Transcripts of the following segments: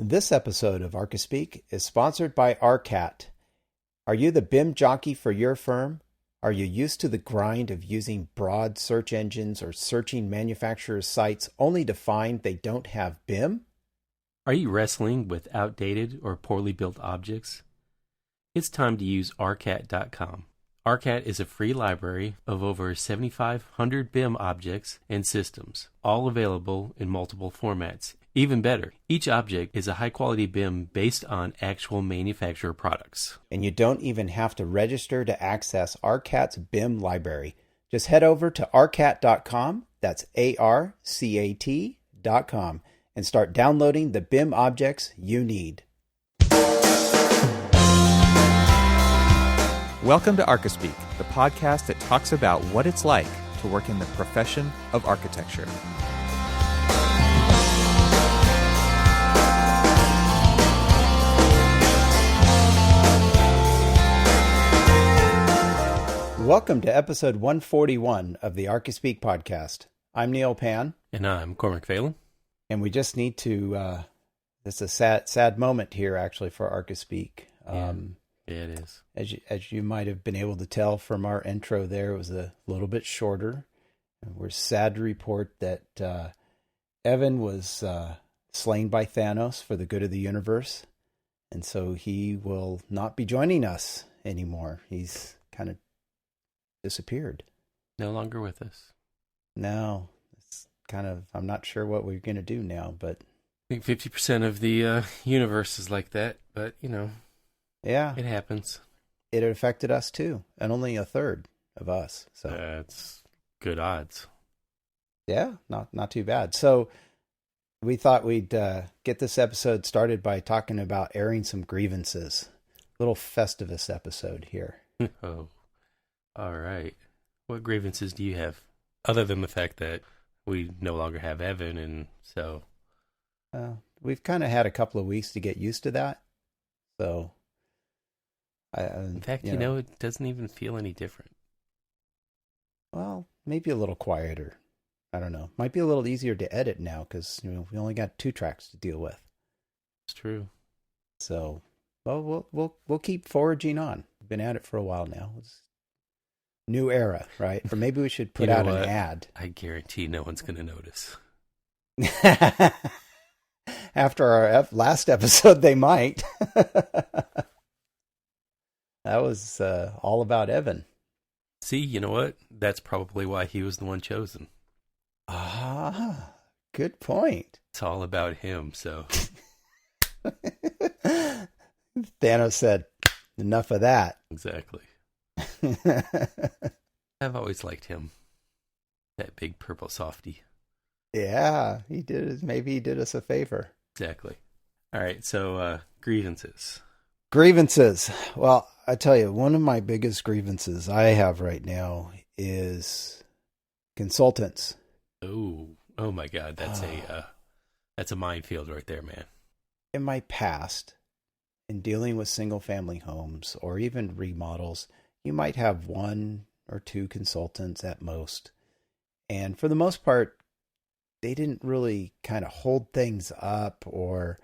This episode of Archispeak is sponsored by Arcat. Are you the BIM jockey for your firm? Are you used to the grind of using broad search engines or searching manufacturers' sites only to find they don't have BIM? Are you wrestling with outdated or poorly built objects? It's time to use Arcat.com. Arcat is a free library of over 7,500 BIM objects and systems, all available in multiple formats. Even better, each object is a high-quality BIM based on actual manufacturer products. And you don't even have to register to access Arcat's BIM library. Just head over to arcat.com, that's ARCAT.com, and start downloading the BIM objects you need. Welcome to Archispeak, the podcast that talks about what it's like to work in the profession of architecture. Welcome to episode 141 of the Archispeak podcast. I'm Neal Pan. And I'm Cormac Phelan. And we just need to, it's a sad moment here actually for Archispeak. Yeah, it is. As you might have been able to tell from our intro there, it was a little bit shorter. And we're sad to report that Evan was slain by Thanos for the good of the universe. And so he will not be joining us anymore. He's kind of disappeared. No longer with us. No, it's kind of, I'm not sure what we're going to do now, but I think 50% of the universe is like that, but yeah, it happens. It affected us too, and only a third of us. So that's good odds. Yeah, not too bad. So we thought we'd get this episode started by talking about airing some grievances. Little Festivus episode here. Oh, all right. What grievances do you have, other than the fact that we no longer have Evan, and so we've kind of had a couple of weeks to get used to that. So, in fact, it doesn't even feel any different. Well, maybe a little quieter. I don't know. Might be a little easier to edit now because we only got 2 tracks to deal with. It's true. So, well, we'll keep foraging on. We've been at it for a while now. It's new era, right? Or maybe we should put out an ad. I guarantee no one's going to notice. After our last episode, they might. That was all about Evan. See, you know what? That's probably why he was the one chosen. Ah, good point. It's all about him, so. Thanos said, enough of that. Exactly. I've always liked him. That big purple softy. Yeah, he did. Maybe he did us a favor. Exactly. All right, so grievances. Grievances. Well, I tell you, one of my biggest grievances I have right now is consultants. Oh my God, that's a minefield right there, man. In my past, in dealing with single-family homes or even remodels, you might have 1 or 2 consultants at most. And for the most part, they didn't really kind of hold things up or,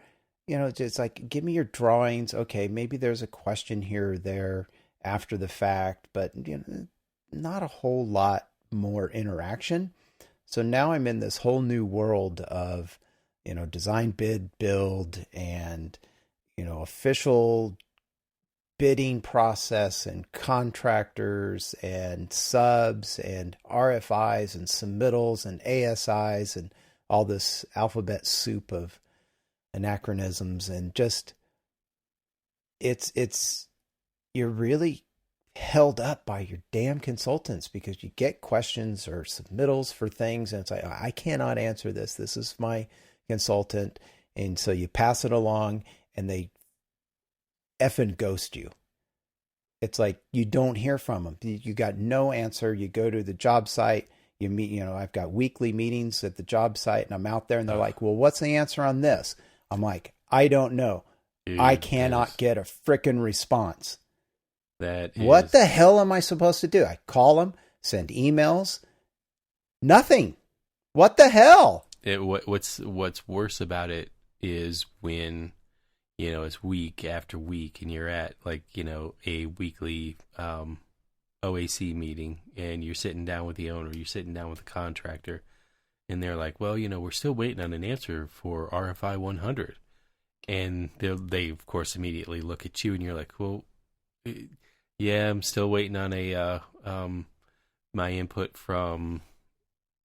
just like, give me your drawings. Okay, maybe there's a question here or there after the fact, but not a whole lot more interaction. So now I'm in this whole new world of, design, bid, build, and, official bidding process and contractors and subs and RFIs and submittals and ASIs and all this alphabet soup of anachronisms, and just you're really held up by your damn consultants because you get questions or submittals for things and it's like, I cannot answer this. This is my consultant. And so you pass it along and they effing ghost you. It's like you don't hear from them. You got no answer. You go to the job site, you meet, I've got weekly meetings at the job site and I'm out there and they're like, well, what's the answer on this? I'm like, I don't know. Dude, I cannot get a frickin' response. What the hell am I supposed to do? I call them, send emails, nothing. What the hell? What's worse about it is when, it's week after week and you're at a weekly OAC meeting and you're sitting down with the owner, you're sitting down with the contractor, and they're like, well, we're still waiting on an answer for RFI 100. And they of course immediately look at you and you're like, well, yeah, I'm still waiting on my input from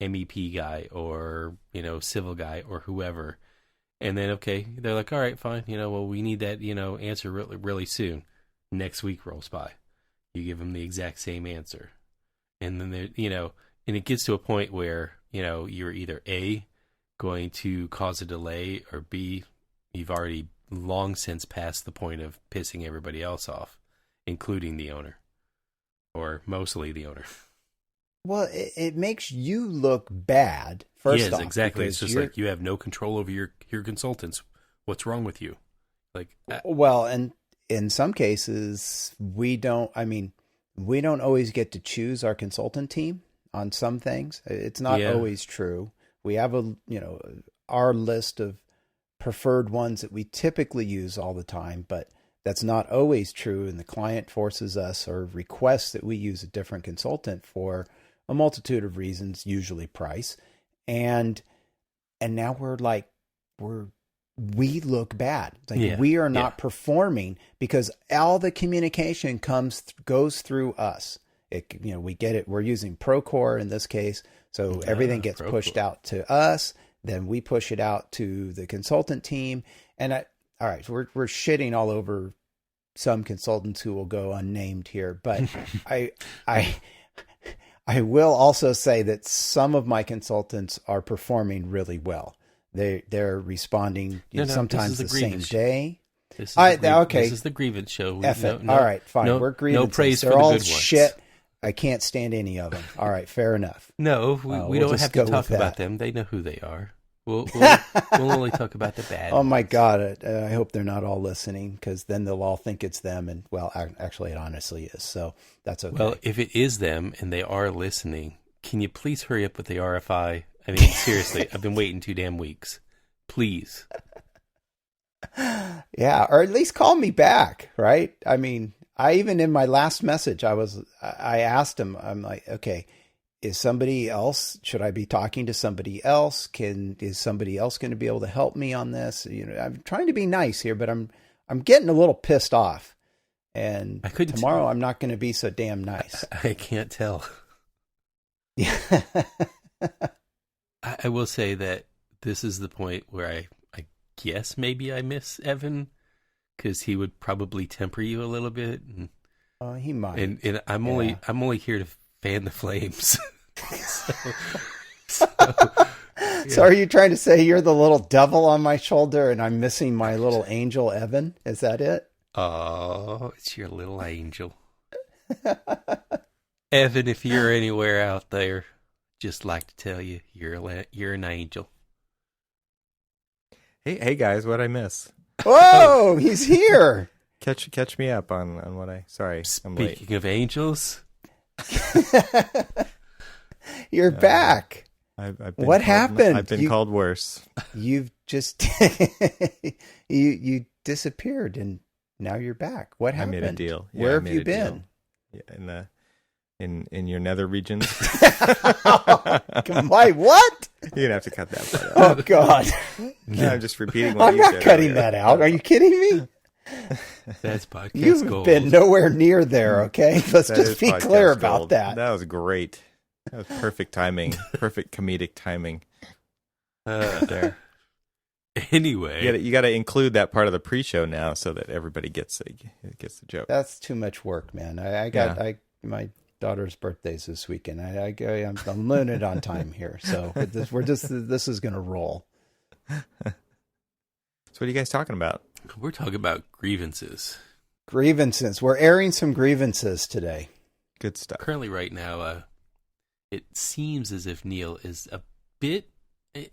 MEP guy or, civil guy or whoever. And then, okay, they're like, all right, fine. Well, we need that, answer really, really soon. Next week rolls by. You give them the exact same answer. And then, and it gets to a point where, you're either A, going to cause a delay, or B, you've already long since passed the point of pissing everybody else off, including the owner, or mostly the owner. Well, it makes you look bad, first off. Yes, exactly. It's just like you have no control over your consultants. What's wrong with you? Well, and in some cases, we don't always get to choose our consultant team on some things. It's not always true. We have our list of preferred ones that we typically use all the time, but that's not always true. And the client forces us or requests that we use a different consultant for a multitude of reasons, usually price. And now we look bad. We are not performing because all the communication goes through us. We get it. We're using Procore in this case. So everything gets pushed out to us. Then we push it out to the consultant team. And all right, we're shitting all over some consultants who will go unnamed here, but I will also say that some of my consultants are performing really well. They're responding sometimes the same day. This okay. This is the grievance show. All right, fine. We're grievances. No praise They're for the all good ones. shit. I can't stand any of them. All right, fair enough. No, we don't have to talk about them. They know who they are. We'll only talk about the bad. Oh my God. I hope they're not all listening, because then they'll all think it's them. And well, actually it honestly is. So that's okay. Well, if it is them and they are listening, can you please hurry up with the RFI? I mean, seriously, I've been waiting 2 damn weeks. Please. Yeah. Or at least call me back. Right. I mean, even in my last message, I asked him, I'm like, okay, is somebody else, should I be talking to somebody else? Is somebody else going to be able to help me on this? I'm trying to be nice here, but I'm getting a little pissed off. And tomorrow I'm not going to be so damn nice. I can't tell. Yeah. I will say that this is the point where I guess maybe I miss Evan, because he would probably temper you a little bit. And, he might. And I'm only here to fan the flames. So are you trying to say you're the little devil on my shoulder and I'm missing my little angel Evan? Is that it? Oh, it's your little angel. Evan, if you're anywhere out there, just like to tell you, you're an angel. Hey guys, what'd I miss? Whoa, he's here. Catch me up on what sorry, I'm late. Speaking of angels, you're back. What happened? I've been called worse. You've just you disappeared and now you're back. What happened? I made a deal. Yeah, Where have you been? Yeah, in your nether regions. Why? What? You're gonna have to cut that part out. Oh God! No, I'm just repeating what you said. I'm not cutting that out. Are you kidding me? That's podcast You've gold. been nowhere near there. Okay, let's just be clear about gold. that. That was great. That was perfect timing. Perfect comedic timing. There. Anyway, you got to include that part of the pre-show now so that everybody gets the joke. That's too much work, man. My daughter's birthday's this weekend. I'm limited on time here, so this is gonna roll. So what are you guys talking about? We're talking about grievances. Grievances. We're airing some grievances today. Good stuff. Currently, right now, it seems as if Neal is a bit,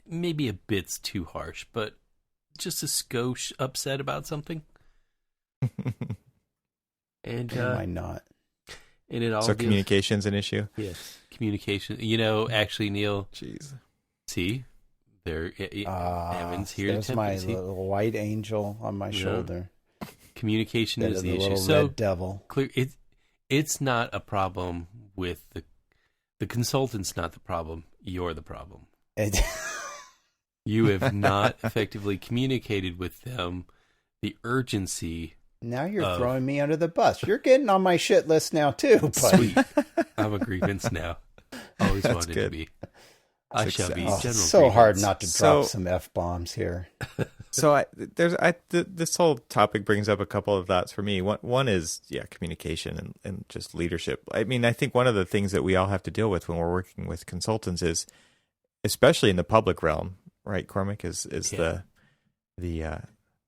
maybe a bit's too harsh, but just a skosh upset about something. And why not? And it all so communication's an issue? Yes, communication. Actually, Neal. Jeez. See, There, Evan's here there's to my tempt you. little white angel on my shoulder. Communication is the issue. Little So red devil. clear. It's not a problem with the consultant's not the problem. You're the problem. You have not effectively communicated with them the urgency. Now you're throwing me under the bus. You're getting on my shit list now too. But... Sweet. I'm a grievance now. Always wanted to be. I shall be general It's so grievance. hard not to drop some F-bombs here. So this whole topic brings up a couple of thoughts for me. One is, communication and just leadership. I mean, I think one of the things that we all have to deal with when we're working with consultants is, especially in the public realm, right, Cormac, is the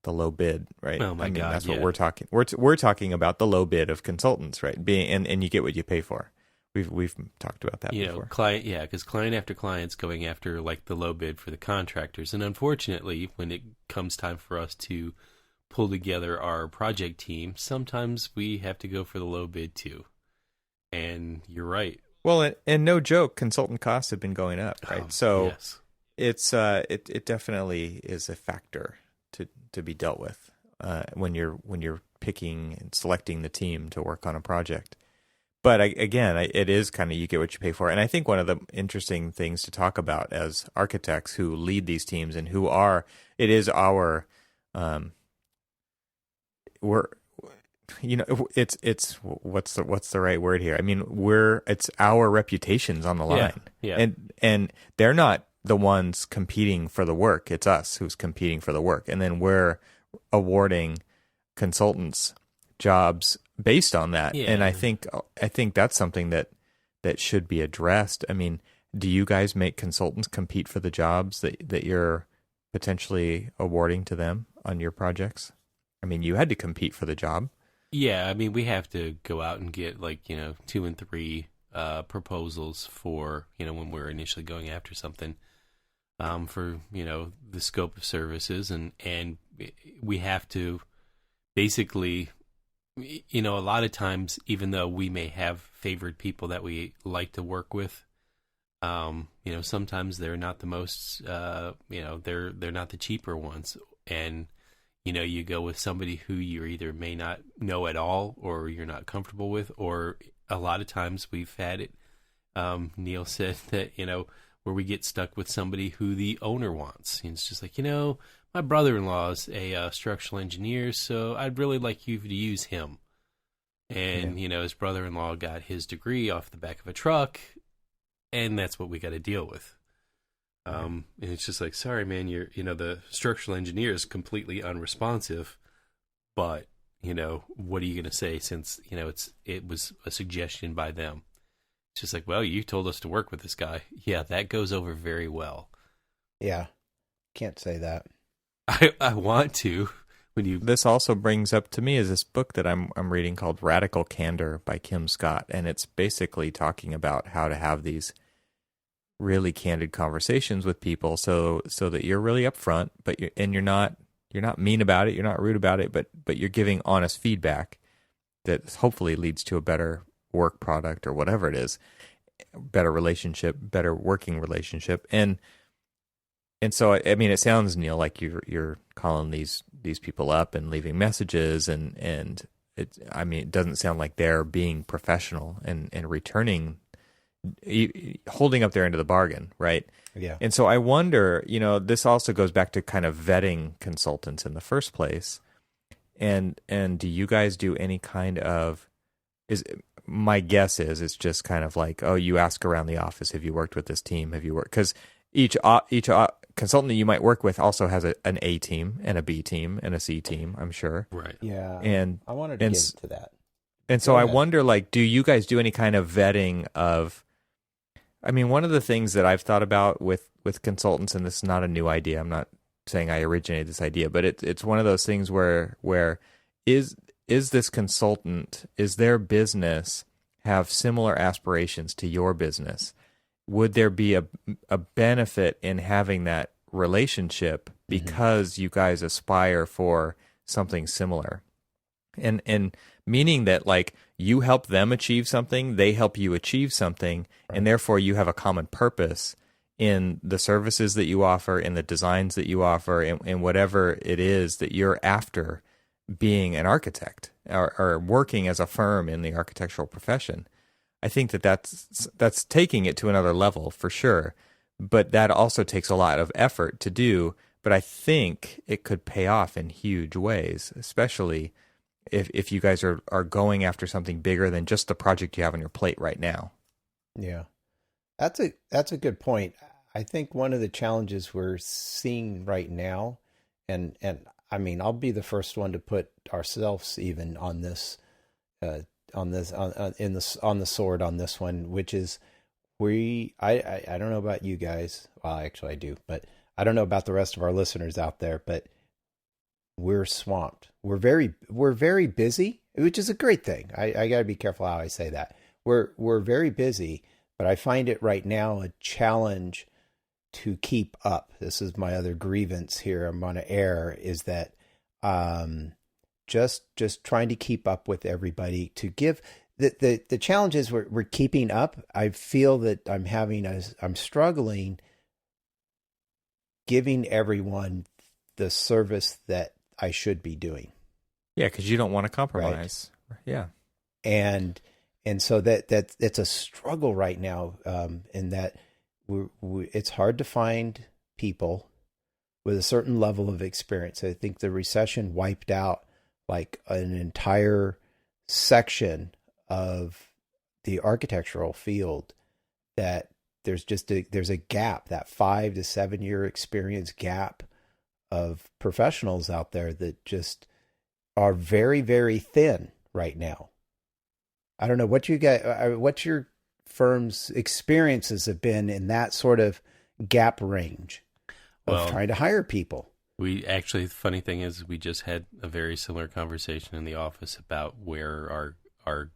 low bid, right? Oh my God, that's what we're talking. We're talking about the low bid of consultants, right? And you get what you pay for. We've talked about that before. Because client after client's going after like the low bid for the contractors, and unfortunately, when it comes time for us to pull together our project team, sometimes we have to go for the low bid too. And you're right. Well, and no joke, consultant costs have been going up, right? So yes. it definitely is a factor to be dealt with when you're picking and selecting the team to work on a project. But it is kind of you get what you pay for. And I think one of the interesting things to talk about as architects who lead these teams and it's what's the right word here? I mean, it's our reputations on the line. Yeah. And they're not the ones competing for the work. It's us who's competing for the work. And then we're awarding consultants jobs based on that. Yeah. And I think that's something that should be addressed. I mean, do you guys make consultants compete for the jobs that you're potentially awarding to them on your projects? I mean, you had to compete for the job. Yeah, I mean, we have to go out and get 2 and 3 proposals for, when we're initially going after something for, the scope of services. And we have to basically, a lot of times, even though we may have favored people that we like to work with, sometimes they're not the most, they're not the cheaper ones. And, you go with somebody who you either may not know at all or you're not comfortable with, or a lot of times we've had it. Neal said that, where we get stuck with somebody who the owner wants. And it's just like, my brother-in-law is a structural engineer, so I'd really like you to use him. And, his brother-in-law got his degree off the back of a truck, and that's what we got to deal with. And it's just like, sorry, man, the structural engineer is completely unresponsive, but, what are you going to say since, it was a suggestion by them? It's just like, well, you told us to work with this guy. Yeah, that goes over very well. Yeah, can't say that. I want to. This also brings up to me is this book that I'm reading called Radical Candor by Kim Scott, and it's basically talking about how to have these really candid conversations with people, so that you're really upfront, but you're not mean about it, you're not rude about it, but you're giving honest feedback that hopefully leads to a better work product or whatever it is, better relationship, better working relationship, and so I mean, it sounds, Neal, like you're calling these people up and leaving messages, and it doesn't sound like they're being professional and returning, holding up their end of the bargain, right? Yeah. And so I wonder, this also goes back to kind of vetting consultants in the first place, and do you guys do any kind of my guess is it's just kind of like, oh, you ask around the office, have you worked with this team? Have you worked? Because each consultant that you might work with also has an A team and a B team and a C team, I'm sure. Right. Yeah. And I wanted to get to that. And so I wonder, do you guys do any kind of vetting of, I mean, one of the things that I've thought about with consultants, and this is not a new idea, I'm not saying I originated this idea, but it's one of those things where is this consultant, is their business have similar aspirations to your business? Would there be a benefit in having that relationship because you guys aspire for something similar? And meaning that you help them achieve something, they help you achieve something, and therefore you have a common purpose in the services that you offer, in the designs that you offer, in whatever it is that you're after being an architect or working as a firm in the architectural profession. I think that's taking it to another level for sure, but that also takes a lot of effort to do. But I think it could pay off in huge ways, especially if you guys are going after something bigger than just the project you have on your plate right now. Yeah, that's a good point. I think one of the challenges we're seeing right now, and I mean, I'll be the first one to put ourselves even on this, on the sword on this one, which is I don't know about you guys. Well, actually I do, but I don't know about the rest of our listeners out there, but we're swamped. We're very busy, which is a great thing. I got to be careful how I say that. We're very busy, but I find it right now a challenge to keep up. This is my other grievance here I'm going to air, is that just trying to keep up with everybody, to give the challenge is we're keeping up. I feel that I'm struggling giving everyone the service that I should be doing. Yeah, because you don't want to compromise. Right. Yeah. And so that's a struggle right now, in that it's hard to find people with a certain level of experience. I think the recession wiped out like an entire section of the architectural field, that there's a gap, that 5 to 7 year experience gap of professionals out there that just are very, very thin right now. I don't know what what your firm's experiences have been in that sort of gap range of trying to hire people. We actually, the funny thing is, we just had a very similar conversation in the office about where our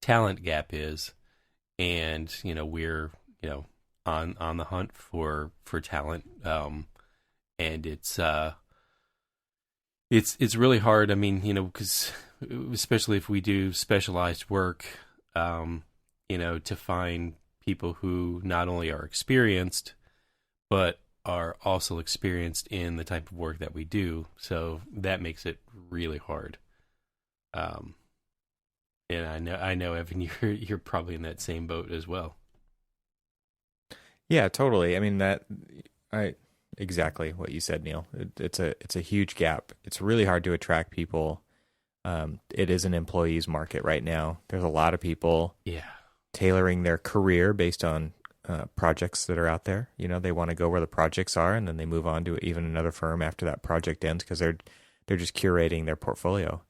talent gap is, and we're on the hunt for talent, and it's really hard. I mean, because especially if we do specialized work, to find people who not only are experienced, but are also experienced in the type of work that we do. So that makes it really hard. And I know, Evan, you're probably in that same boat as well. Yeah, totally. I mean, exactly what you said, Neil. It's a huge gap. It's really hard to attract people. It is an employees market right now. There's a lot of people tailoring their career based on projects that are out there. They want to go where the projects are, and then they move on to even another firm after that project ends, because they're just curating their portfolio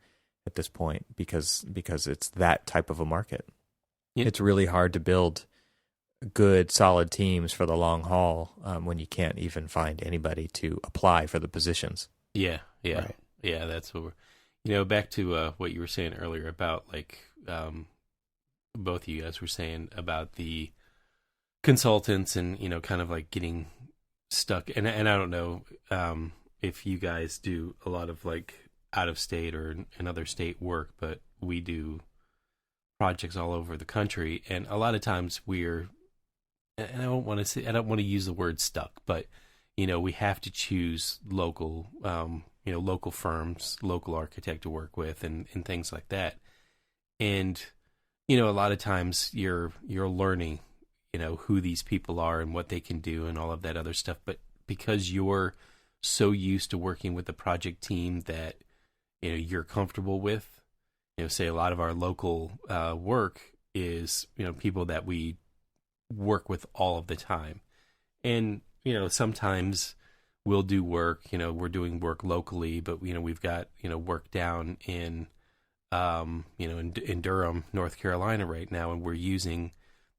at this point, because it's that type of a market. Yeah. It's really hard to build good, solid teams for the long haul when you can't even find anybody to apply for the positions. Yeah. Right. Yeah, that's what we're... back to what you were saying earlier about, like, both of you guys were saying about the consultants and, kind of like getting stuck. And I don't know if you guys do a lot of like out of state or another state work, but we do projects all over the country. And a lot of times and I don't want to use the word stuck, but, we have to choose local, local firms, local architect to work with and things like that. And, a lot of times you're learning, who these people are and what they can do and all of that other stuff. But because you're so used to working with a project team that, you're comfortable with, say a lot of our local work is, people that we work with all of the time. And, sometimes we'll do work, we're doing work locally, but, we've got, work down in, in Durham, North Carolina right now, and we're using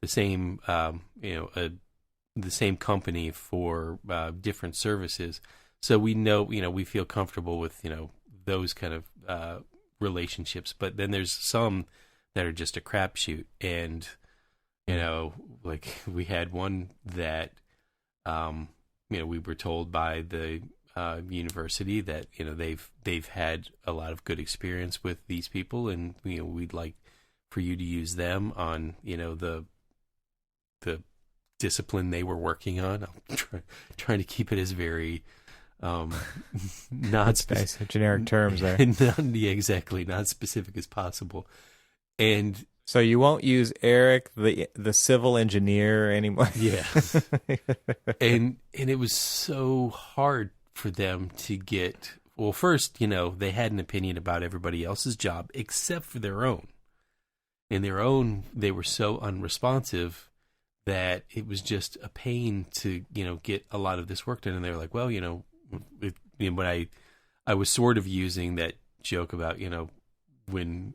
the same, the same company for different services. So we know, we feel comfortable with, those kind of relationships. But then there's some that are just a crapshoot. And, like we had one that, we were told by the university that, they've had a lot of good experience with these people, and, we'd like for you to use them on, the discipline they were working on. I'm trying to keep it as very not specific, generic terms there. Yeah, exactly, not specific as possible. And so you won't use Eric, the civil engineer, anymore. Yeah. and it was so hard for them to get. Well, first, they had an opinion about everybody else's job except for their own. In their own, they were so unresponsive that it was just a pain to, get a lot of this work done. And they were like, well, when I was sort of using that joke about, when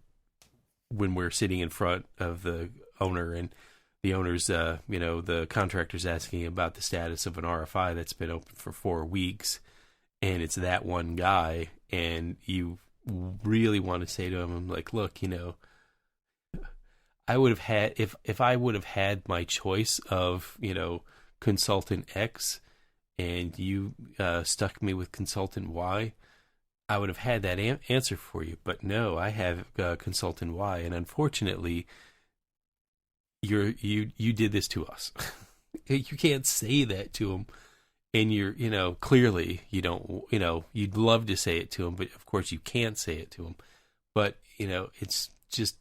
we're sitting in front of the owner and the owner's, the contractor's asking about the status of an RFI that's been open for 4 weeks, and it's that one guy, and you really want to say to him, I'm like, look, I would have had, if I would have had my choice of, consultant X and you stuck me with consultant Y, I would have had that answer for you. But no, I have consultant Y, and unfortunately, you did this to us. You can't say that to him, and you're clearly you don't you'd love to say it to him, but of course you can't say it to him. But it's just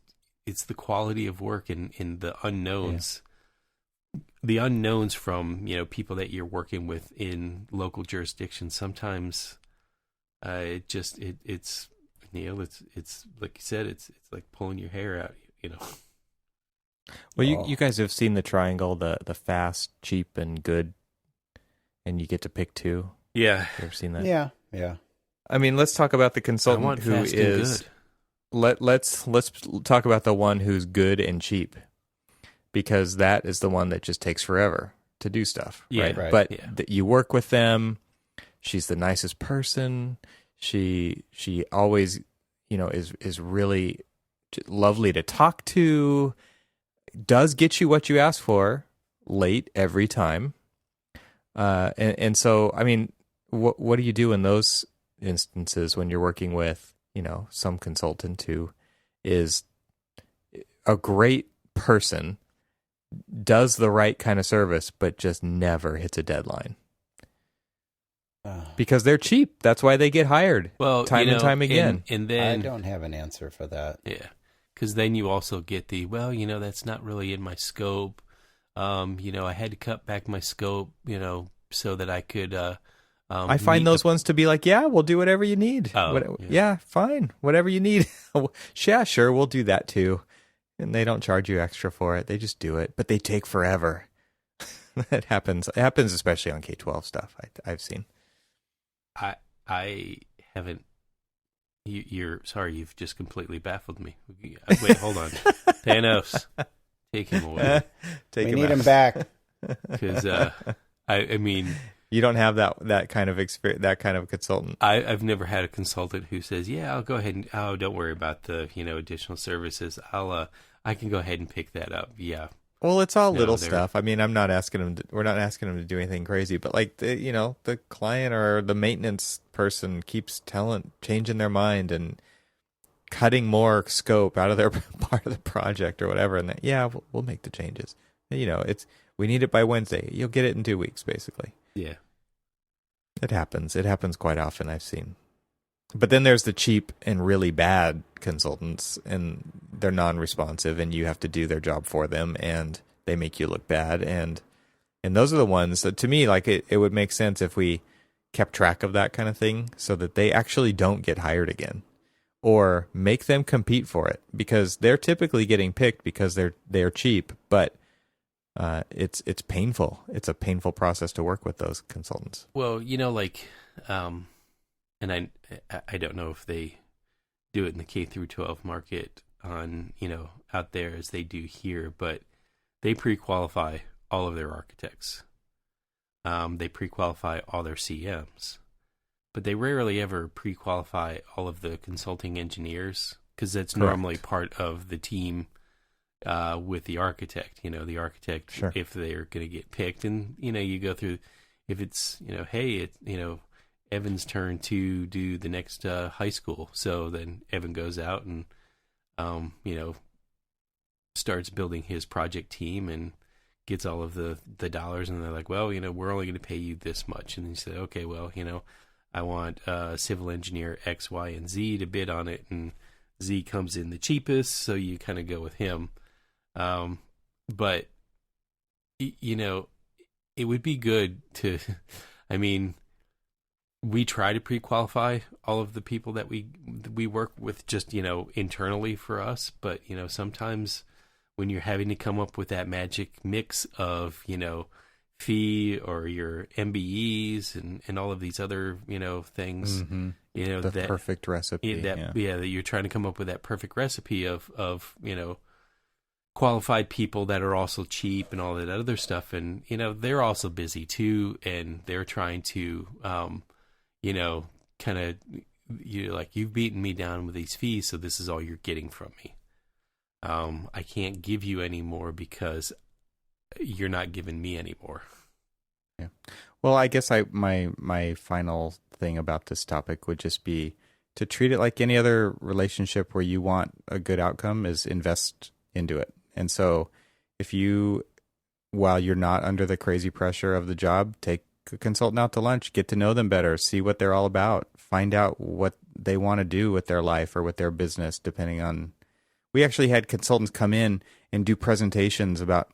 it's the quality of work and the unknowns. Yeah. The unknowns from people that you're working with in local jurisdictions. Sometimes it's Neal, it's like you said, it's like pulling your hair out. Well, you guys have seen the triangle, the fast, cheap, and good, and you get to pick two. Yeah, you ever seen that? Yeah. I mean, let's talk about the consultant who is. Let's talk about the one who's good and cheap, because that is the one that just takes forever to do stuff. Yeah, right. But you work with them. She's the nicest person. She always, is really lovely to talk to. Does get you what you ask for late every time. And so, I mean, what do you do in those instances when you're working with, some consultant who is a great person, does the right kind of service, but just never hits a deadline? Because they're cheap. That's why they get hired. Well, time and time again. And then I don't have an answer for that. Yeah. Because then you also get that's not really in my scope. I had to cut back my scope, so that I could. I find those ones to be like, yeah, we'll do whatever you need. Yeah, fine, whatever you need. Yeah, sure, we'll do that too. And they don't charge you extra for it. They just do it, but they take forever. It happens. It happens especially on K-12 stuff. I've seen. I haven't. You're sorry. You've just completely baffled me. Wait, hold on. Thanos, take him away. We need him back. Because I mean, you don't have that kind of experience, that kind of consultant. I've never had a consultant who says, "Yeah, I'll go ahead and don't worry about the additional services. I can go ahead and pick that up." Yeah. Well, it's all little stuff. I mean, we're not asking them to do anything crazy, but like the client or the maintenance person keeps changing their mind and cutting more scope out of their part of the project or whatever. And we'll make the changes. We need it by Wednesday. You'll get it in 2 weeks, basically. Yeah. It happens. It happens quite often, I've seen. But then there's the cheap and really bad consultants, and they're non-responsive, and you have to do their job for them, and they make you look bad. And those are the ones that, to me, like it would make sense if we kept track of that kind of thing so that they actually don't get hired again, or make them compete for it, because they're typically getting picked because they're cheap, but it's painful. It's a painful process to work with those consultants. Well, and I don't know if they do it in the K through 12 market on, out there as they do here, but they pre-qualify all of their architects. They pre-qualify all their CMs, but they rarely ever pre-qualify all of the consulting engineers, because that's normally part of the team with the architect. The architect, sure, if they're going to get picked, and you go through, if it's hey, Evan's turn to do the next high school, so then Evan goes out and starts building his project team and gets all of the dollars, and they're like, well, we're only going to pay you this much. And then you say, okay, well, I want civil engineer X, Y, and Z to bid on it, and Z comes in the cheapest, so you kind of go with him. But it would be good to, I mean, we try to pre-qualify all of the people that we work with just, internally for us. But, sometimes when you're having to come up with that magic mix of, fee or your MBEs and all of these other, things, Mm-hmm. The that perfect recipe. that you're trying to come up with that perfect recipe of, qualified people that are also cheap and all that other stuff. And, they're also busy too. And they're trying to, kind of, you've beaten me down with these fees, so this is all you're getting from me. I can't give you any more because you're not giving me any more. Yeah. Well, I guess my final thing about this topic would just be to treat it like any other relationship where you want a good outcome, is invest into it. And so if you, while you're not under the crazy pressure of the job, take a consultant out to lunch, get to know them better, see what they're all about, find out what they want to do with their life or with their business, depending on. We actually had consultants come in and do presentations about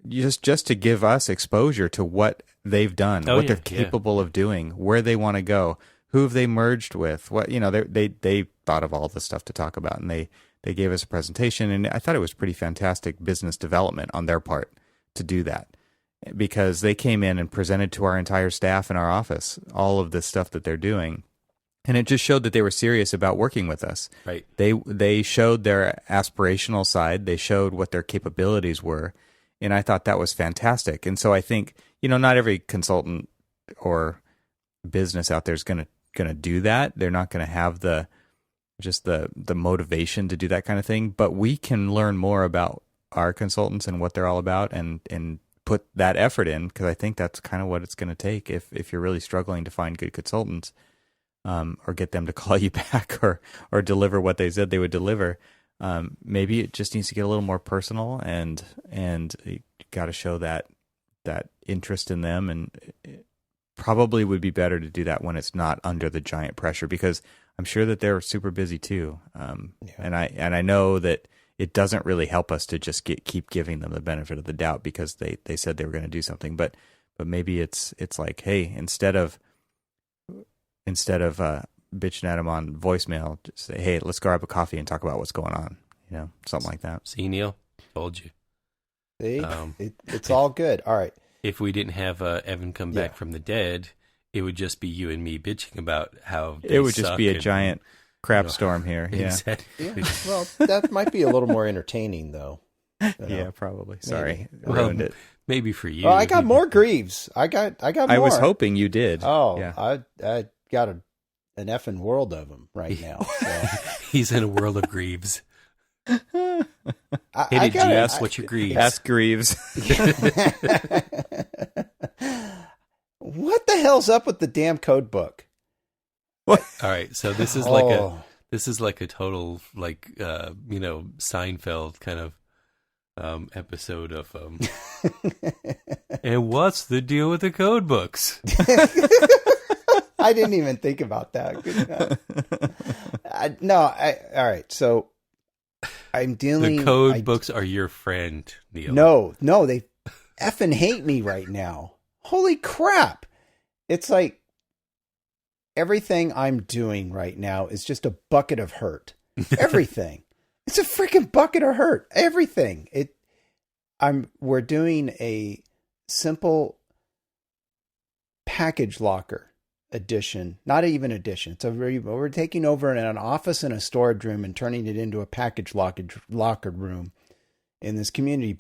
just to give us exposure to what they've done, what they're capable of doing, where they want to go, who have they merged with, what, they thought of all this stuff to talk about, and they gave us a presentation, and I thought it was pretty fantastic business development on their part to do that, because they came in and presented to our entire staff in our office all of this stuff that they're doing. And it just showed that they were serious about working with us. Right. They showed their aspirational side. They showed what their capabilities were. And I thought that was fantastic. And so I think, not every consultant or business out there is going to do that. They're not going to have the motivation to do that kind of thing. But we can learn more about our consultants and what they're all about, and put that effort in, because I think that's kind of what it's going to take if you're really struggling to find good consultants. Or get them to call you back or deliver what they said they would deliver. Maybe it just needs to get a little more personal, and you got to show that interest in them. And it probably would be better to do that when it's not under the giant pressure, because I'm sure that they're super busy too. And I know that it doesn't really help us to just keep giving them the benefit of the doubt because they said they were going to do something. But maybe it's like, hey, instead of bitching at them on voicemail, just say, hey, let's grab a coffee and talk about what's going on. Something like that. See, Neil, told you. See, it's all good. All right. If we didn't have Evan come back from the dead, it would just be you and me bitching about how it would just be a giant crap storm here. Yeah. Exactly. Yeah. Well, that might be a little more entertaining, though. Yeah, probably. Sorry, ruined it. Maybe for you. Oh, I got more Greaves. I got more. I was hoping you did. Oh, yeah. I got an effing world of them right now. So. He's in a world of Greaves. What's your Greaves? Ask Greaves. What the hell's up with the damn code book? What? All right, so this is like a total Seinfeld kind of episode of and what's the deal with the code books? I didn't even think about that. All right. So I'm dealing. The code books are your friend, Neil. No, they effing hate me right now. Holy crap. It's like everything I'm doing right now is just a bucket of hurt. Everything. It's a freaking bucket of hurt. Everything. We're doing a simple package locker addition, not even addition. We're taking over an office and a storage room and turning it into a package locker room in this community.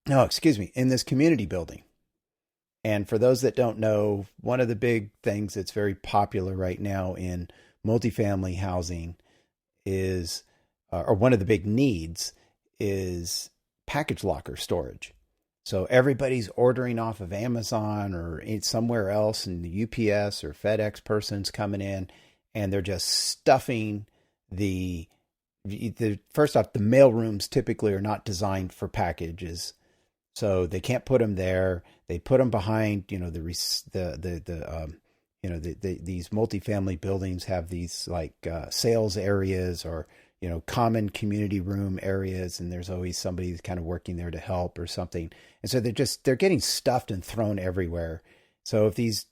In this community building. And for those that don't know, one of the big things that's very popular right now in multifamily housing is, or one of the big needs is package locker storage. So everybody's ordering off of Amazon or somewhere else, and the UPS or FedEx person's coming in, and they're just stuffing first off, the mail rooms typically are not designed for packages. So they can't put them there. They put them behind, these multifamily buildings have these like sales areas or, common community room areas. And there's always somebody who's kind of working there to help or something. And so they're getting stuffed and thrown everywhere. So if these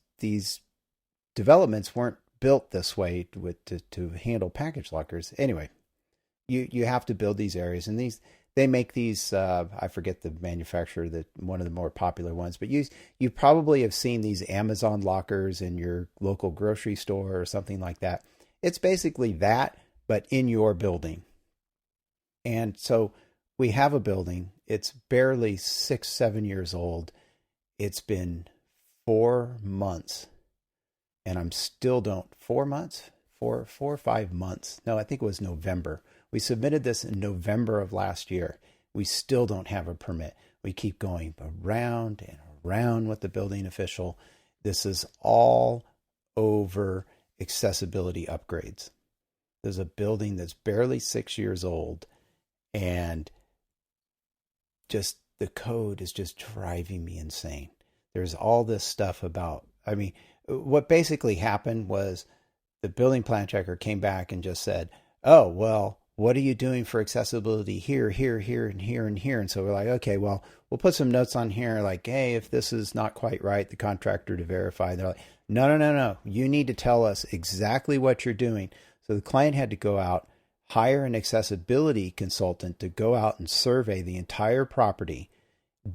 developments weren't built this way to handle package lockers, anyway, you have to build these areas, and they make these, I forget the manufacturer, that one of the more popular ones, but you probably have seen these Amazon lockers in your local grocery store or something like that. It's basically that, but in your building. And so we have a building. It's barely 6-7 years old. It's been 4 months, and I'm still 4 months, 4 or 5 months. No, I think it was November. We submitted this in November of last year. We still don't have a permit. We keep going around and around with the building official. This is all over accessibility upgrades. There's a building that's barely 6 years old, and just the code is just driving me insane. There's all this stuff about, what basically happened was the building plan checker came back and just said, oh, well, what are you doing for accessibility here, here, here, and here, and here? And so we're like, okay, well, we'll put some notes on here like, hey, if this is not quite right, the contractor to verify. They're like, no. You need to tell us exactly what you're doing. So the client had to go out, hire an accessibility consultant to go out and survey the entire property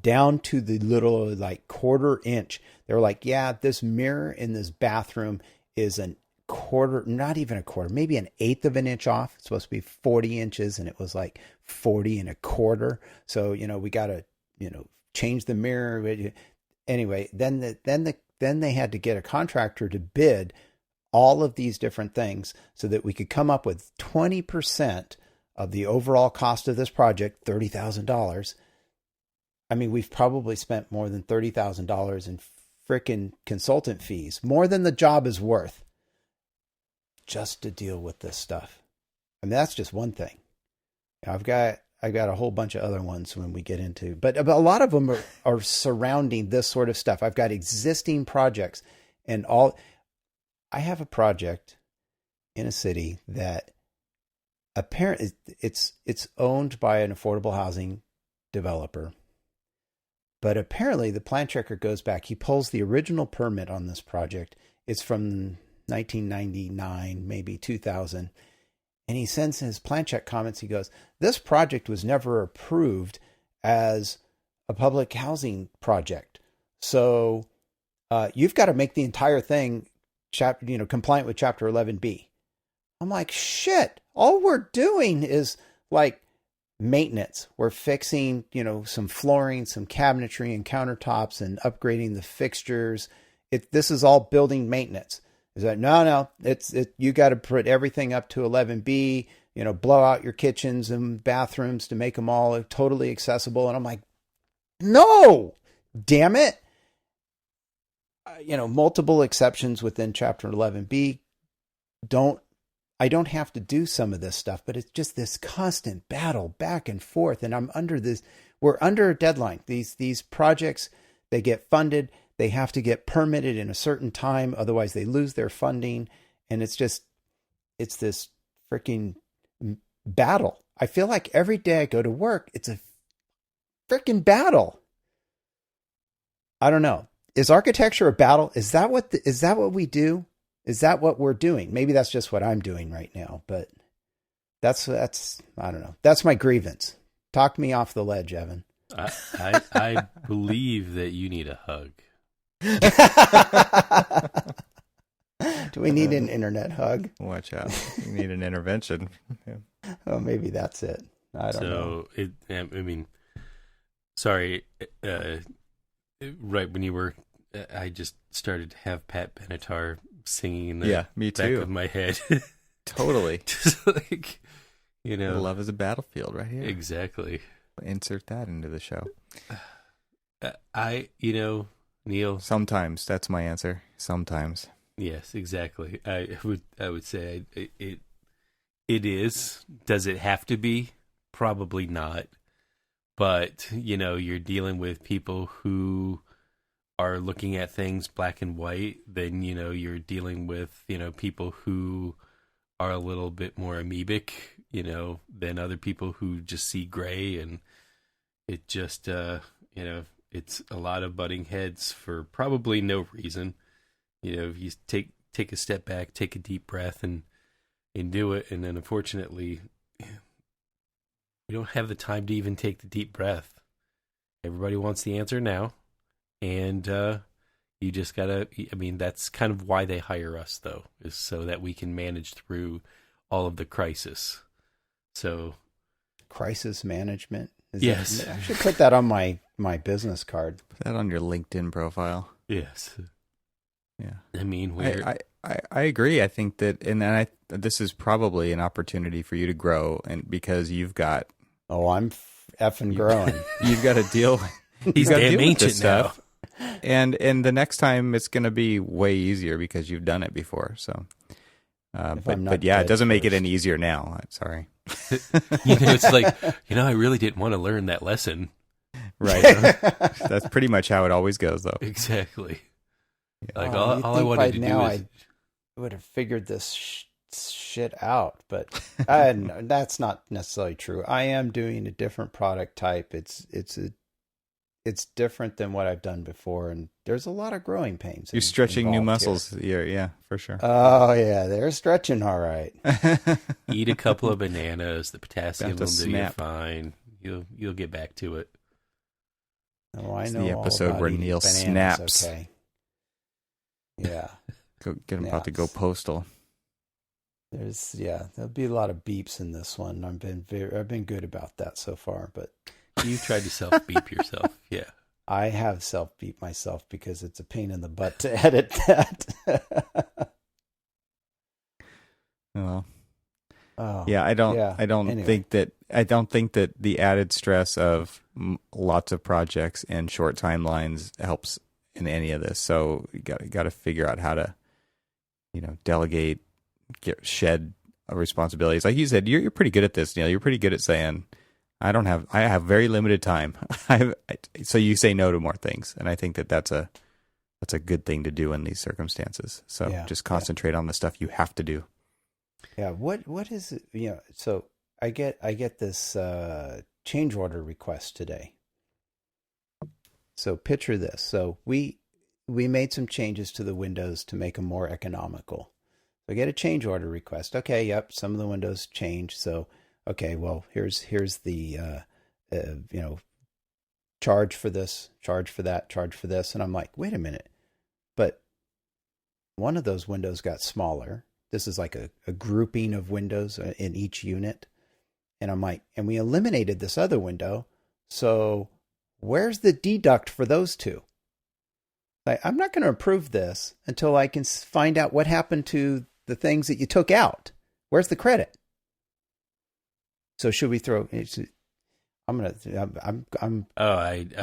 down to the little like 1/4 inch. They were like, yeah, this mirror in this bathroom is an 1/4, not even a 1/4, maybe 1/8 of an inch off. It's supposed to be 40 inches, and it was like 40 1/4. So, we got to, change the mirror. Anyway, then they had to get a contractor to bid all of these different things so that we could come up with 20% of the overall cost of this project, $30,000. We've probably spent more than $30,000 in frickin' consultant fees, more than the job is worth, just to deal with this stuff. That's just one thing. I've got a whole bunch of other ones when we get into, but a lot of them are surrounding this sort of stuff. I've got existing projects and all. I have a project in a city that apparently it's owned by an affordable housing developer. But apparently the plan checker goes back. He pulls the original permit on this project. It's from 1999, maybe 2000. And he sends his plan check comments. He goes, this project was never approved as a public housing project. So you've got to make the entire thing compliant with Chapter 11B. I'm like, shit, all we're doing is like maintenance. We're fixing, some flooring, some cabinetry and countertops and upgrading the fixtures. This is all building maintenance. Is that no, you got to put everything up to 11B, blow out your kitchens and bathrooms to make them all totally accessible. And I'm like, no, damn it. Multiple exceptions within Chapter 11B. I don't have to do some of this stuff, but it's just this constant battle back and forth. And we're under a deadline. These projects, they get funded. They have to get permitted in a certain time. Otherwise they lose their funding. And it's this freaking battle. I feel like every day I go to work, it's a freaking battle. I don't know. Is architecture a battle? Is that what we do? Is that what we're doing? Maybe that's just what I'm doing right now, but that's I don't know. That's my grievance. Talk me off the ledge, Evan. I believe that you need a hug. Do we need an internet hug? Watch out. You need an intervention. Yeah. Oh, maybe that's it. I don't know. Sorry. Right when you were, I just started to have Pat Benatar singing in the me back too. of my head. Totally. Just like, love is a battlefield right here. Exactly. Insert that into the show. Neal. Sometimes that's my answer. Sometimes. Yes, exactly. I would say it is. Does it have to be? Probably not. but you're dealing with people who are looking at things black and white. Then you're dealing with people who are a little bit more amoebic, than other people who just see gray, and it just it's a lot of butting heads for probably no reason. If you take a step back, take a deep breath, and do it. And then unfortunately, we don't have the time to even take the deep breath. Everybody wants the answer now, and you just gotta. I mean, that's kind of why they hire us, though, is so that we can manage through all of the crisis. So, crisis management. Yes, I should put that on my business card. Put that on your LinkedIn profile. Yes. Yeah. I mean, I agree. I think that, this is probably an opportunity for you to grow, and because you've got. Oh, I'm effing growing. You've got to deal. He's damn ancient now. And the next time it's going to be way easier because you've done it before. So, but yeah, it doesn't make it any easier now. I'm sorry. It's like, I really didn't want to learn that lesson. Right. That's pretty much how it always goes, though. Exactly. Yeah. Like all I wanted to do is... I would have figured this shit out, but that's not necessarily true. I am doing a different product type. It's different than what I've done before, and there's a lot of growing pains. You're stretching new muscles. Yeah, for sure. Oh yeah, they're stretching all right. Eat a couple of bananas. The potassium will do you snap. fine. You'll get back to it. Oh, I It's know the all episode about where eating Neal bananas, snaps. Okay. Yeah. Get him about to go postal. There'll be a lot of beeps in this one. I've been good about that so far, but you tried to self-beep yourself. Yeah. I have self-beep myself because it's a pain in the butt to edit that. Well, oh, yeah, I don't think that the added stress of lots of projects and short timelines helps in any of this. So you got to figure out how to, delegate, shed responsibilities. Like you said, you're pretty good at this, Neal. You're pretty good at saying, I have very limited time. So you say no to more things, and I think that's a good thing to do in these circumstances. So just concentrate on the stuff you have to do. Yeah. What is it? So I get this change order request today. So picture this. So we made some changes to the windows to make them more economical. So I get a change order request. Okay, yep, some of the windows changed. So okay, well here's the charge for this, charge for that, charge for this, and I'm like, wait a minute, but one of those windows got smaller. This is like a grouping of windows in each unit, and I'm like, and we eliminated this other window, so where's the deduct for those two? Like, I'm not going to approve this until I can find out what happened to the things that you took out. Where's the credit? So should we throw? We're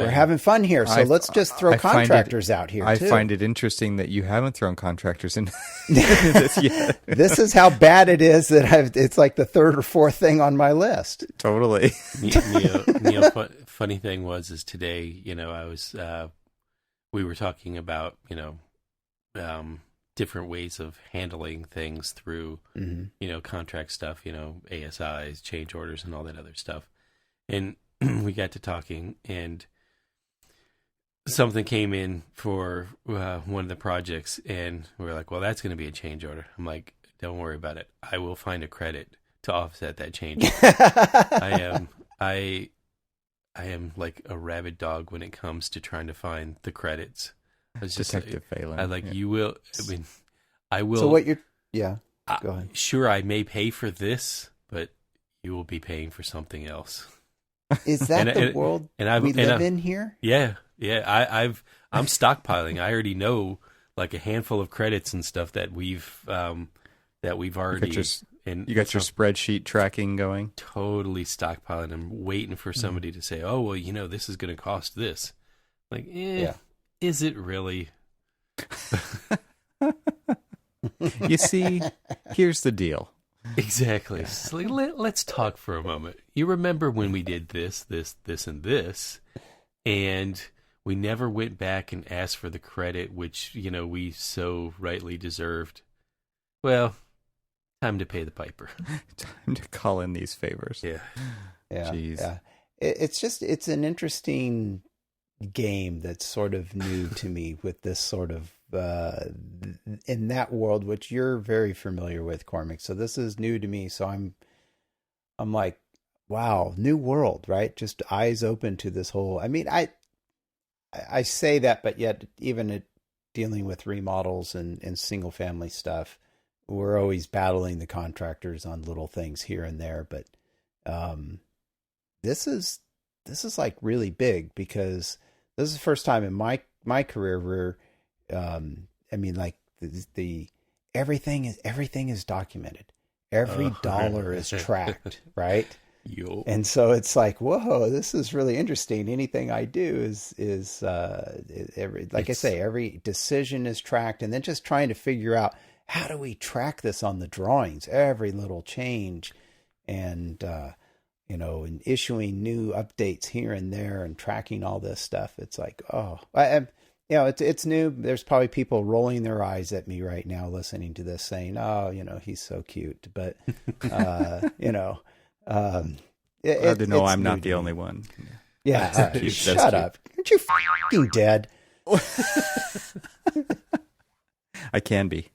having fun here, so let's just throw contractors out here. I find it interesting that you haven't thrown contractors in this yet. This is how bad it is that it's like the third or fourth thing on my list. Totally. Neal, funny thing was today, I was we were talking about different ways of handling things through contract stuff, ASIs, change orders, and all that other stuff. And we got to talking, and something came in for one of the projects, and we were like, well, that's going to be a change order. I'm like, don't worry about it. I will find a credit to offset that change order. I am like a rabid dog when it comes to trying to find the credits. It's just Detective Phelan. You will. I mean, I will. So what you're? Yeah. Go ahead. Sure, I may pay for this, but you will be paying for something else. Is that the world we live in here? Yeah. I'm stockpiling. I already know like a handful of credits and stuff that we've already. You got your spreadsheet tracking going. Totally stockpiling. I'm waiting for somebody to say, "Oh, well, this is going to cost this." Like, is it really? You see, here's the deal. Exactly. So let's talk for a moment. You remember when we did this, and this, and we never went back and asked for the credit, which, we so rightly deserved. Well, time to pay the piper. Time to call in these favors. Yeah. Jeez. Yeah. It's an interesting game that's sort of new to me with this sort of in that world, which you're very familiar with, Cormac. So this is new to me. So I'm like, wow, new world, right? Just eyes open to this whole. I mean, I say that, but yet even dealing with remodels and single family stuff, we're always battling the contractors on little things here and there. But this is like really big, because this is the first time in my career where I mean, like the everything is documented. Every dollar is tracked, right? Yo. And so it's like, whoa, this is really interesting. Anything I do is every decision is tracked, and then just trying to figure out, how do we track this on the drawings, every little change, and and issuing new updates here and there and tracking all this stuff. It's like, it's new. There's probably people rolling their eyes at me right now listening to this saying, oh, he's so cute. But, Glad to know I'm not the only one. Yeah. Shut up. Aren't you f***ing dead? I can be.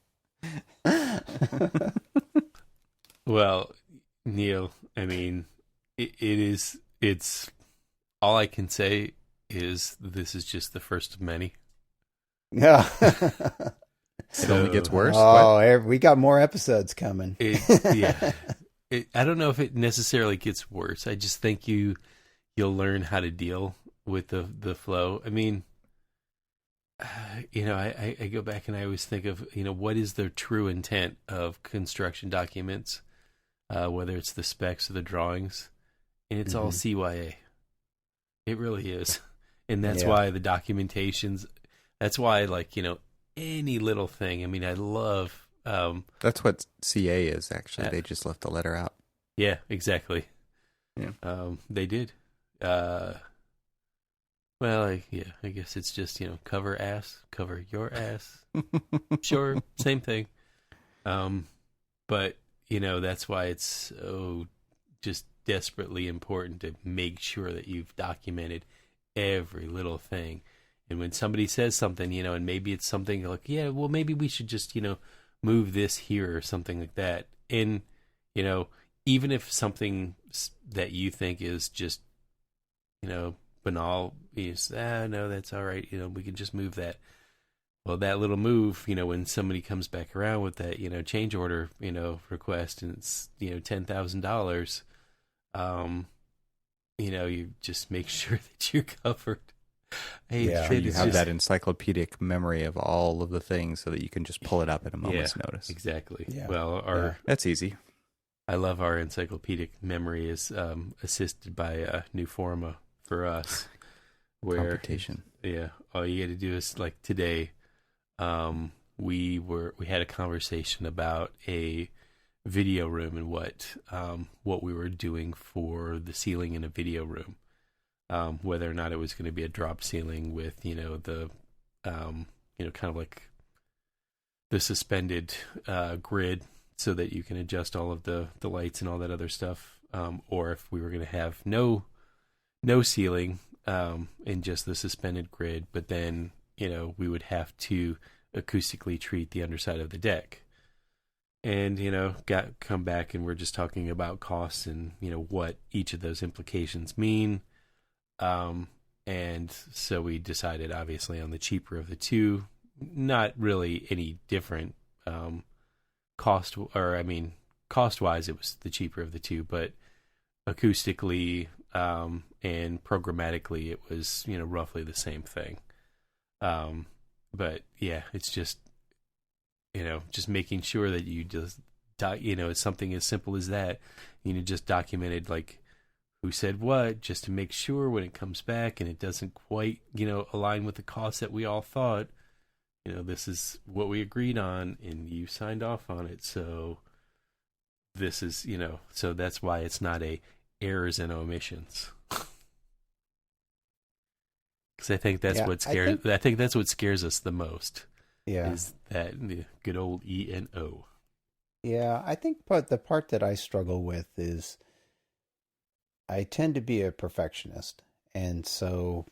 Well, Neal, I mean, it's all I can say is this is just the first of many. Yeah. It only gets worse. Oh, we got more episodes coming. Yeah. I don't know if it necessarily gets worse. I just think you'll learn how to deal with the flow. I mean, I go back and I always think of, what is the true intent of construction documents, whether it's the specs or the drawings, and it's all CYA. It really is. And that's why the documentations, that's why, any little thing. I mean, I love... that's what CA is, actually. They just left the letter out. Yeah, exactly. Yeah. They did. Well, I guess it's just, cover your ass. Sure, same thing. But, that's why it's so just desperately important to make sure that you've documented every little thing. And when somebody says something, and maybe it's something like, well, maybe we should just, move this here or something like that. And, even if something that you think is just, banal, you say, no, that's all right. We can just move that. Well, that little move, when somebody comes back around with that, change order, request, and it's, $10,000, you just make sure that you're covered. You have that encyclopedic memory of all of the things so that you can just pull it up at a moment's notice. Exactly. Yeah. Well, that's easy. I love our encyclopedic memory is assisted by New Forma for us. Where, computation. Yeah. All you got to do is, like today, we had a conversation about a video room and what we were doing for the ceiling in a video room. Whether or not it was going to be a drop ceiling with, the, kind of like the suspended grid so that you can adjust all of the lights and all that other stuff. Or if we were going to have no ceiling and just the suspended grid, but then, we would have to acoustically treat the underside of the deck. And, come back and we're just talking about costs and, what each of those implications mean. And so we decided obviously on the cheaper of the two, not really any different, cost wise, it was the cheaper of the two, but acoustically, and programmatically, it was, roughly the same thing. But yeah, it's just, just making sure that you just, it's something as simple as that, just documented, like, who said what, just to make sure when it comes back and it doesn't quite, align with the cost that we all thought, this is what we agreed on and you signed off on it. So this is, so that's why it's not a errors and omissions. Because I think that's what scares. I think that's what scares us the most. Yeah, is that the good old E&O. Yeah, I think the part that I struggle with is I tend to be a perfectionist, and so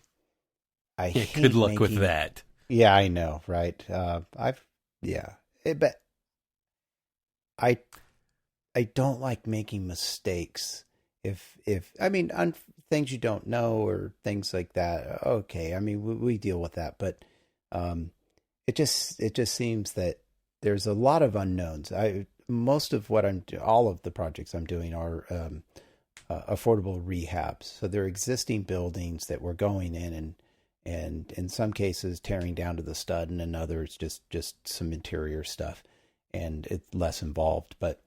I hate good luck with that. Yeah, I know, right? But I don't like making mistakes. If I mean on things you don't know or things like that, okay. I mean we deal with that, but it just seems that there's a lot of unknowns. Most of what all of the projects I'm doing are affordable rehabs. So they're existing buildings that we're going in and in some cases tearing down to the stud, and in others just some interior stuff, and it's less involved. But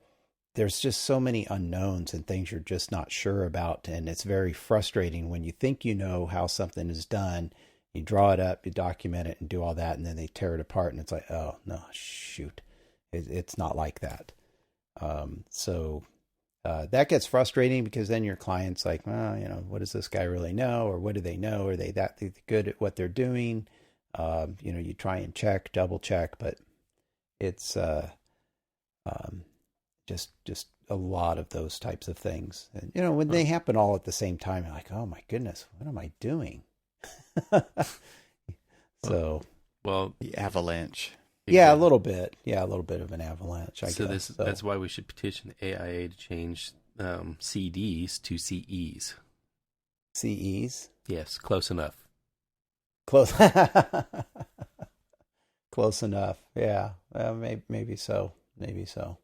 there's just so many unknowns and things you're just not sure about, and it's very frustrating when you think you know how something is done. You draw it up, you document it, and do all that, and then they tear it apart, and it's like, oh no, shoot, it's not like that. So that gets frustrating because then your client's like, well, what does this guy really know, or what do they know? Are they that good at what they're doing? You try and double check, but it's just a lot of those types of things. And when they happen all at the same time, you're like, oh my goodness, what am I doing? So, well, the avalanche. Yeah, a little bit. Yeah, a little bit of an avalanche. I guess. That's why we should petition the AIA to change CDs to CEs. CEs? Yes, close enough. Close. Close enough. Yeah, maybe so. Maybe so.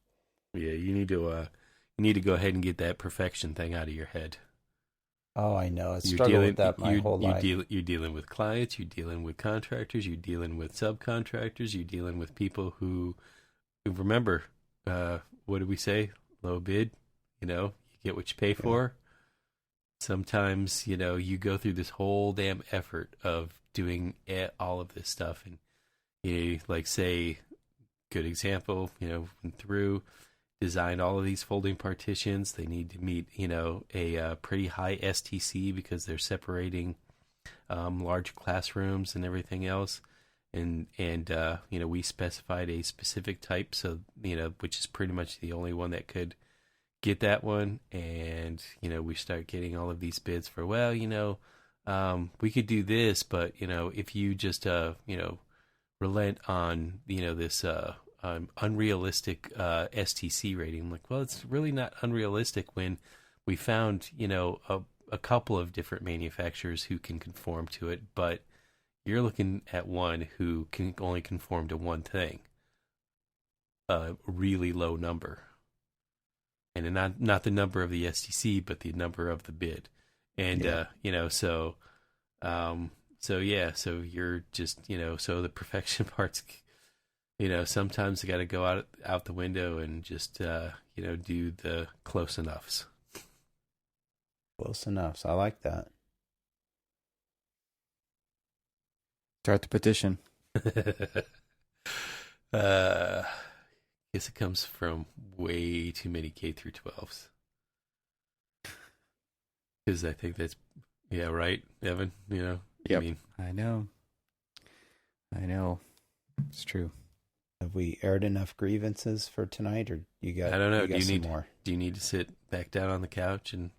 Yeah, you need to go ahead and get that perfection thing out of your head. Oh, I know. I struggled with that my whole life. You're dealing with clients, you're dealing with contractors, you're dealing with subcontractors, you're dealing with people who remember, what did we say? Low bid, you get what you pay for. Sometimes, you go through this whole damn effort of doing all of this stuff. And, like say, good example, went through, designed all of these folding partitions. They need to meet, a pretty high STC because they're separating large classrooms and everything else. And we specified a specific type, so which is pretty much the only one that could get that one. And we start getting all of these bids for, we could do this, but if you just relent on this unrealistic STC rating. I'm like, well, it's really not unrealistic when we found, a couple of different manufacturers who can conform to it, but you're looking at one who can only conform to one thing, a really low number. And not the number of the STC, but the number of the bid. And, so you're just, so the perfection part's, sometimes you got to go out the window and just, do the close enoughs. Close enoughs. I like that. Start the petition. Guess it comes from way too many K through 12s. Because I think that's, right, Evan? Yep. I know. It's true. Have we aired enough grievances for tonight, or you got? I don't know. Do you need to sit back down on the couch and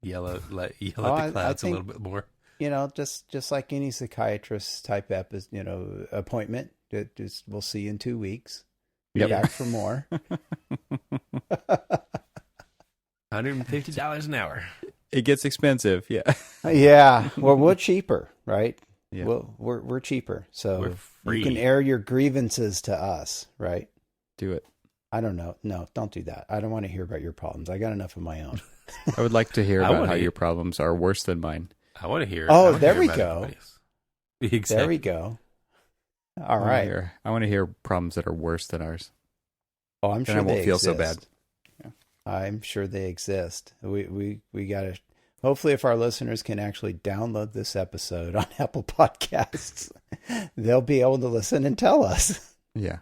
yell at the clouds a little bit more? Just like any psychiatrist type appointment. We'll see you in 2 weeks. Be back for more. $150 an hour. It gets expensive. Yeah. Yeah. Well, we're cheaper, right? Yeah. Well, we're cheaper, so we're free. You can air your grievances to us, right? Do it. I don't know. No, don't do that. I don't want to hear about your problems. I got enough of my own. I would like to hear about how your problems are worse than mine. I want to hear. Oh, there we go. Exactly. There we go. All right. I want to hear problems that are worse than ours. Oh, I'm sure then I won't feel so bad. Yeah. I'm sure they exist. We got to. Hopefully, if our listeners can actually download this episode on Apple Podcasts, they'll be able to listen and tell us. Yeah.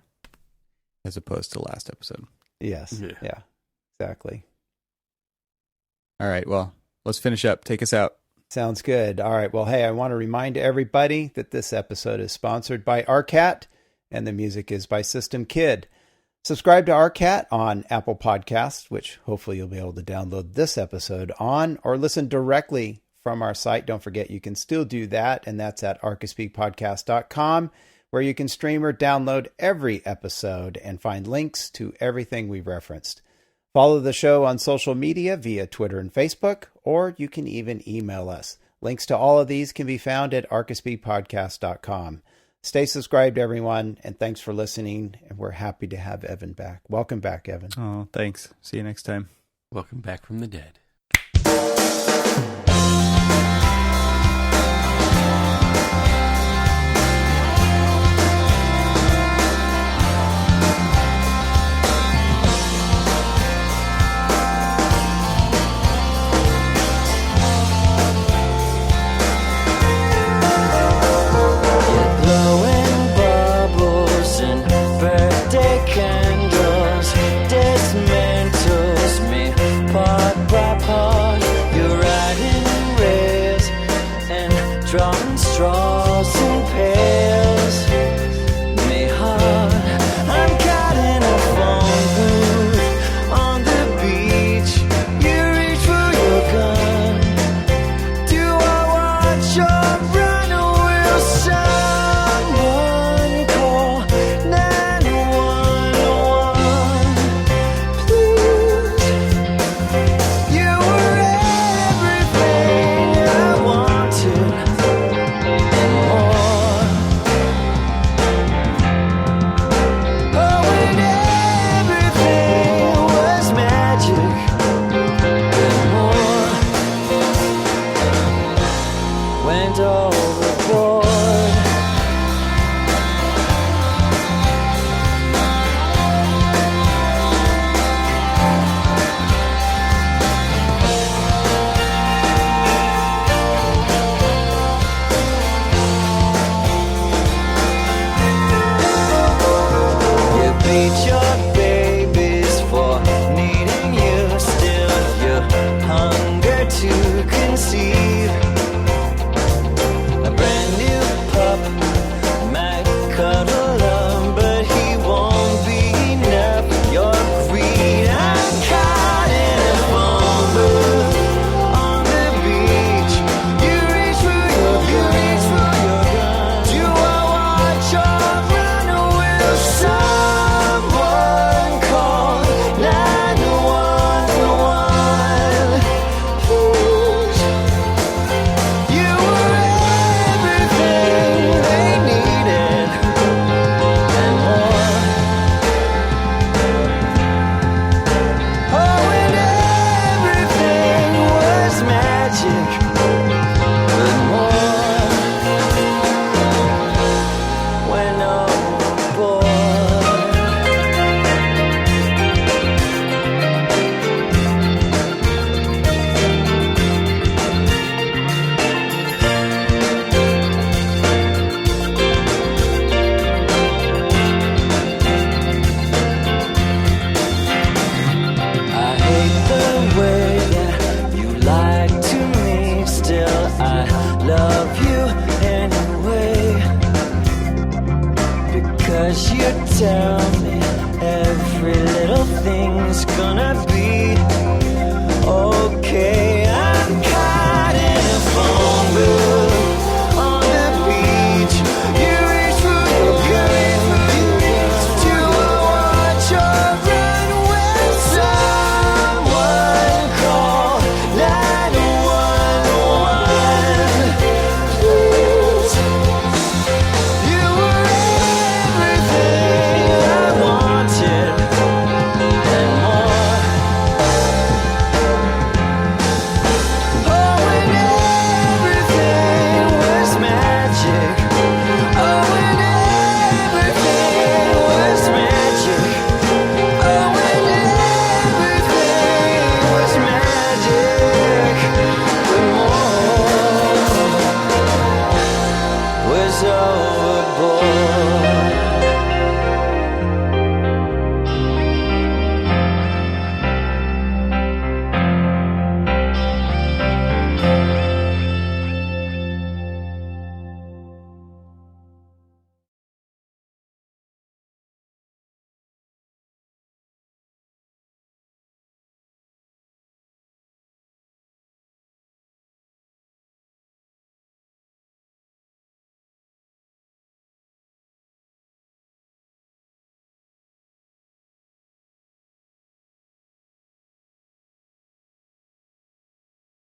As opposed to last episode. Yes. Yeah. Exactly. All right. Well, let's finish up. Take us out. Sounds good. All right. Well, hey, I want to remind everybody that this episode is sponsored by Arcat, and the music is by System Kid. Subscribe to Arcat on Apple Podcasts, which hopefully you'll be able to download this episode on, or listen directly from our site. Don't forget, you can still do that, and that's at archispeakpodcast.com, where you can stream or download every episode and find links to everything we referenced. Follow the show on social media via Twitter and Facebook, or you can even email us. Links to all of these can be found at archispeakpodcast.com. Stay subscribed, everyone, and thanks for listening. And we're happy to have Evan back. Welcome back, Evan. Oh, thanks. See you next time. Welcome back from the dead. Drawing straws and pails. Me hard, I'm caught in a phone booth on the beach. You reach for your gun. Do I watch or run, or will someone call 911? Please, you were everything I wanted. Beat your babies for needing you. Still, your hunger to conceive. A brand new pup might cuddle up, but he won't be enough. Your greed, I'm caught in a phone booth on the beach. You reach for your gun. Do I watch or run, or will someone call 911? Please, you were everything they needed and more. Oh, and everything was magic, but more went overboard. I hate the way that you lied to me. Still, I love you anyway. Because you tell